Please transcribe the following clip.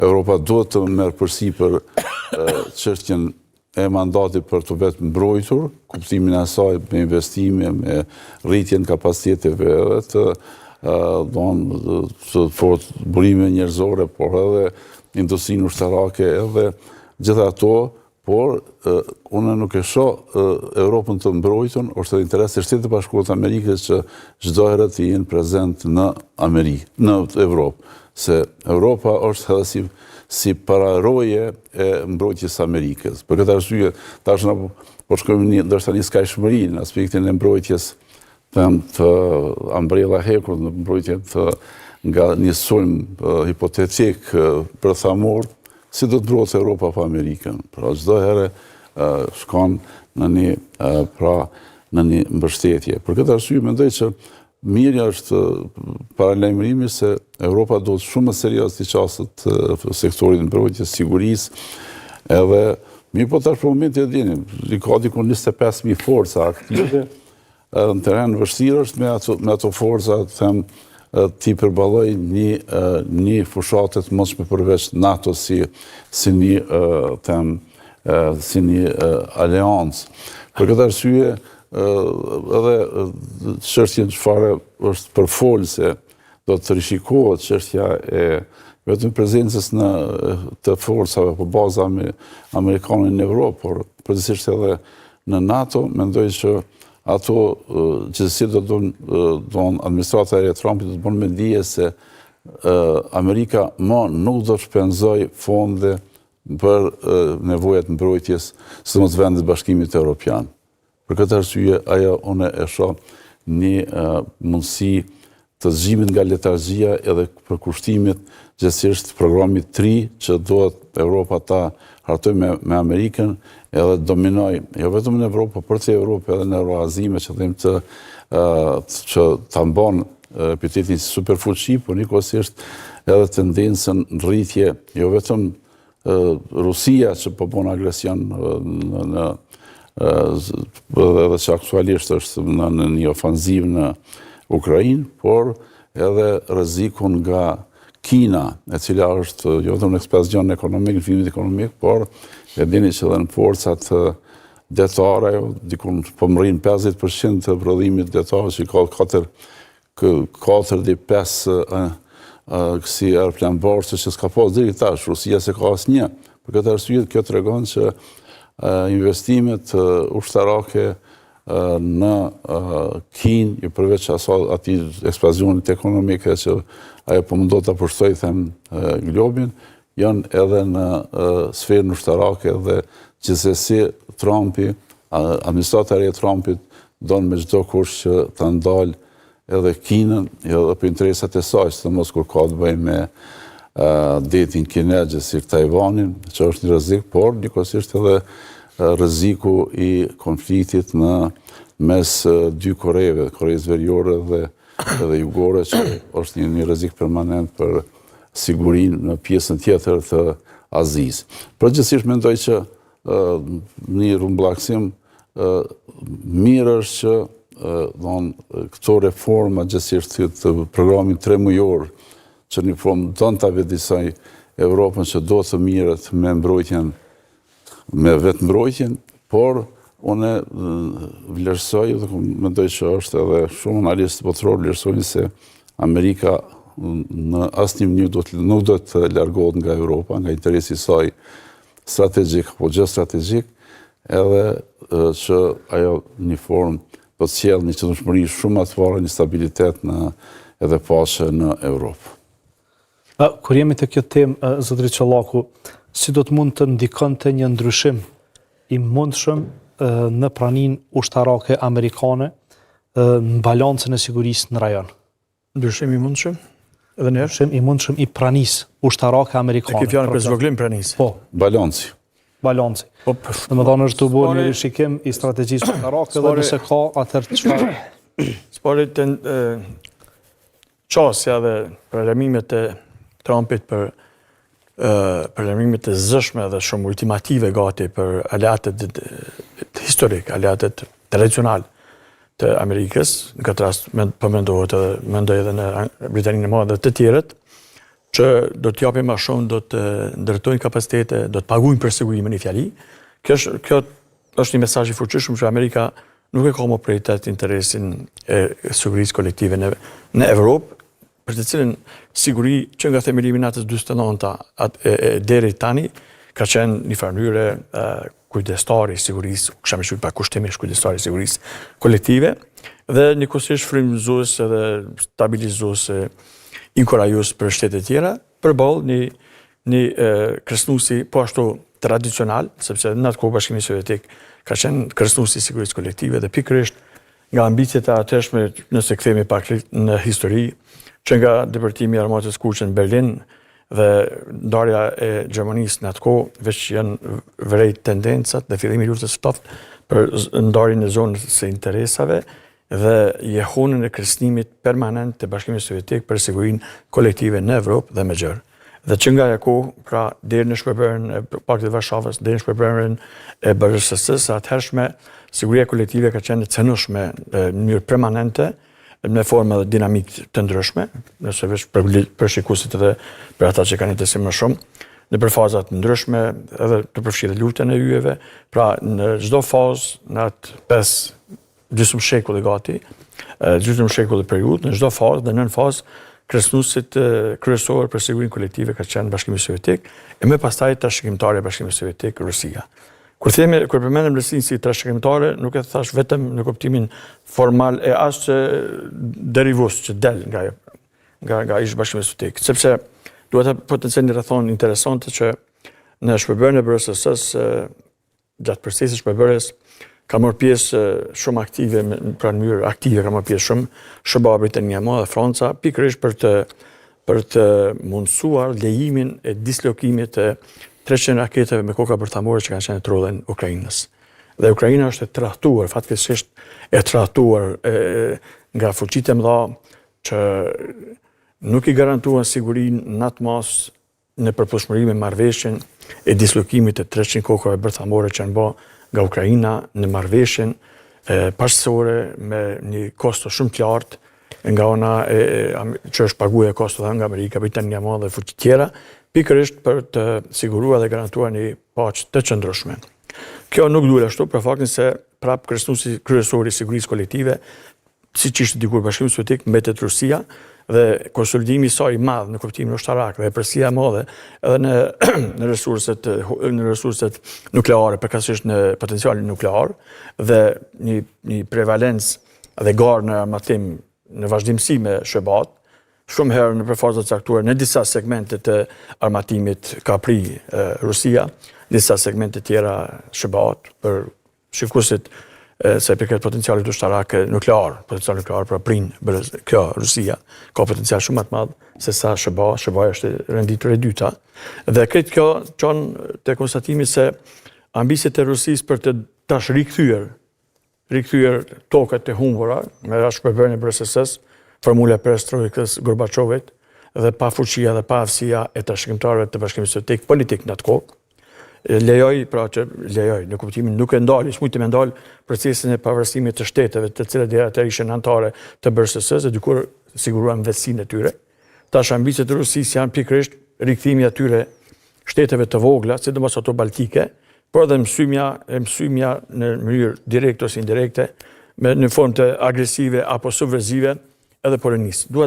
Europa duhet të merr përsipër çështjen e mandatit për të vetë mbrojtur, kuptimin e saj me investime, me rritjen kapacitetive edhe të burime njerëzore, por edhe industrinë ushtarake, edhe gjitha ato, por unë nuk e shoh Europën të mbrojtur, është edhe interes të Shtetit të Bashkuar të Amerikës që çdo herë të jenë prezent në Amerikë, në Europë, se Europa është edhe si pararoje e mbrojtjes Amerikës. Për këtë arsye, tash na po shkojmë ndoshta një skajshmëri në aspektin e mbrojtjes të Umbrella hekur, në mbrojtjen nga një sulm hipotetik bërthamor, si do të mbrojtë Europa pa Amerikën. Pra çdo herë shkon në një mbështetje. Për këtë arsye mendoj që mirë është paralajmërimi se Europa do të shumë më seriozisht të qasët sektorin mbrojtjes, sigurisë, edhe mirë po tash për momentin e dini, ka diku 25.000 forca aktive në terren vështirë është me ato forca t'i përballoj një fushatë të mundshme përveç NATO si një aleancë. Për këtë arsye edhe çështja çfarë është përfolse do të rishikohet çështja e vetëm prezencës të forcave po baza amerikane në Europë, por përgjithsisht edhe në NATO, mendoj që ato gjithsesi do administrata e Trumpit do të bënë me dije se Amerika nuk do të shpenzoj fonde për nevojat mbrojtjes së vendet Bashkimit Evropian. Për këtë arsye, ajo unë e shoh një mundësi të zgjimit nga letargjia edhe për kushtimit gjithsesi programit 3 që duhet Europa ta hartoj me Amerikën edhe dominoj, jo vetëm në Evropë, por të Evropë edhe në Euroazime që ta mban epitetin si superfuqi, por njëkohësisht edhe tendencën rritje, jo vetëm Rusia që po bën agresion edhe që aktualisht është në një ofanzivë në Ukrainë, por edhe rrezikun nga Kina, e cila është jo vetëm në ekspansion ekonomik, në fillim ekonomik, por e dini që edhe në forcat detare, diku po mrin 50% të prodhimit detar që ka 4-5 kësi aeroplan borse që s'ka pas deri tash, Rusia se ka asnjë. Për këtë arsye kjo tregon që investimet ushtarake në Kinë, përveç atij ekspansionit ekonomik që ajo po mundot ta pushtoj globin, janë edhe në sferën ushtarake dhe gjithsesi Trumpi, administrata e Trumpit don me çdo kush që ta ndalë edhe Kinën, edhe për interesat e saj, sidomos kur ka të bëjë me detin kinez si Tajvanin, që është një rrezik, por njëkohësisht edhe rreziku i konfliktit në mes dy Koreve, Koreas Veriore dhe Jugore, që është një rrezik permanent për sigurinë në pjesën tjetër të Azisë. Përgjithsisht mendoj që një rrumbullaksim mirë është që këto reforma gjithsesi të programit 3 mujor që një formë do të vetëdijsoj Evropën që do të mirët me mbrojtjen, me vetë mbrojtjen, por unë vlerësoj, mendoj që është edhe shumë analistë botëror vlerësojnë se Amerika në asnjë mënyrë nuk do të largohet nga Europa, nga interesi i saj strategjik apo gjeostrategjik, edhe që ajo një formë do të sjellë një qëndrueshmëri shumë të parë, një stabilitet edhe paqe në Europë. Kur jemi të kjo temë, zotëri Çollaku, si do të mund të ndikonte një ndryshim i mundshëm në praninë ushtarake amerikane në balancën e sigurisë në rajon? Ndryshim i mundshëm? Edhe njerë? Ndryshim i mundshëm i pranisë ushtarake amerikane. E ke fjalën për zvogëlim pranisë? Po. Balanci. Balanci. Domethënë është të bërë një rishikim i strategjisë ushtarake dhe nëse ka atëherë çfarë? Sporit qasja dhe programimet e Trumpit për programimet e zëshme dhe shumë ultimative gati për aleatet historik, aleatet tradicional të Amerikës, në këtë rast përmendohet edhe mendoj edhe në Britaninë e Madhe dhe të tjerët, që do të japin më shumë, do të ndërtojnë kapacitete, do të paguajnë për siguri me një fjali. Kjo është një mesazh i fuqishëm që Amerika nuk e ka më prioritet interesin e sigurisë kolektive në Evropë, për të cilën siguri që nga themelimi i natës 49 deri tani ka qenë një farë kujdestari i sigurisë, kisha më shumë pa kushtimisht kujdestari i sigurisë kolektive dhe njëkohësisht frymëzues edhe stabilizues, inkurajues për shtete tjera, përballë një kërcënuesi po ashtu tradicional, sepse në atë kohë Bashkimi Sovjetik ka qenë kërcënuesi i sigurisë kolektive dhe pikërisht nga ambicjet e atëshme, nëse kthehemi pak në histori, që nga depërtimi i armatës kuqe në Berlin dhe ndarja e Gjermanisë në atë kohë, veç janë vërejt tendencat dhe fillimi i luftës së ftoftë për ndarjen e zonës së interesave dhe jehonën e kërcënimit permanent të Bashkimit Sovjetik për sigurinë kolektive në Evropë dhe me gjërë. Dhe që nga ajo kohë, pra deri në shpërbërjen e Paktit të Varshavës, deri në shpërbërjen e BSS-së, atëhershme siguria kolektive ka qenë e cënueshme në mënyrë permanente, në forma dhe dinamik të ndryshme, nëse veç për shikuesit edhe për ata që kanë interesim më shumë, në për fazat ndryshme, edhe të përfshirë luftën e yjeve, pra në çdo fazë, në atë 5 gjysmë shekulli gati, gjysmë shekulli periudhë, në çdo fazë dhe nën fazë, kërcënuesit kryesor për sigurinë kolektive ka qenë Bashkimi Sovjetik, e më pastaj trashëgimtarja e Bashkimit Sovjetik, Rusia. Kur përmendem Rusinë si trashëgimtare, nuk e thash vetëm në kuptimin formal e as që derivues që del nga ish Bashkimi Sovjetik, sepse duhet të potencojë një rrethon interesante që në shpërbërjen e BSS-së gjatë procesit të shpërbërjes ka marrë pjesë shumë aktive, pra në mënyrë aktive ka marrë pjesë shumë SBA, Britania e Madhe, Franca, pikërisht për të mundësuar lejimin e dislokimit të 300 raketeve me koka bërthamore që kanë qenë trollen Ukrainës. Dhe Ukraina është e trahtuar, fatkeqësisht e trahtuar nga fuqitë e mëdha që nuk i garantuan sigurinë në atë mas në përputhshmëri me marrëveshjen e dislokimit të 300 kokave bërthamore që janë bë nga Ukraina në marrëveshjen paqësore me një kosto shumë të lartë nga ona që është paguar kosto nga Amerika, Britania e Madhe dhe fuqi tjera, pikërisht për të siguruar dhe garantuar një paqe të qëndrueshme. Kjo nuk duhet ashtu për faktin se prap kërcënuesi kryesor i sigurisë kolektive, siç ishte dikur Bashkimi Sovjetik, mbetet Rusia dhe konsolidimi i saj i madh në kuptimin ushtarak dhe përsia e madhe edhe në resurset nukleare, përkatësisht në potencialin nuklear dhe një prevalencë dhe garë në armatim në vazhdimsi me SBA-t, shumë herë në përfazat caktuara në disa segmente të armatimit ka pri Rusia, disa segmente tjera SBA-t për shikuesit se përket potencialit ushtarak nuklear, potencial nuklear për prin kjo Rusia, ka potencial shumë më të madh se sa SBA është renditur e dyta. Dhe këtë kjo çon te konstatimi se ambicjet e Rusisë për të tash rikthyer tokat e humbura me shpërbërjen e BSS-së, formula e perestrojkës Gorbachevit dhe pa fuqia dhe pa aftësia e trashëgimtarëve të Bashkimit Sovjetik politik në atë kohë, lejoj në kuptimin nuk e ndali, s'mujti me ndal procesin e pavarësimit të shteteve të cilat deri atëherë ishin anëtare të BSS-së dhe dikur siguruan vetësinë e tyre. Tash ambicet e Rusisë janë pikërisht rikthimi atyre shteteve të vogla, sidomos ato baltike, por edhe mësymja në mënyrë direkte ose indirekte, në formë të agresive apo subversive edhe polonisë.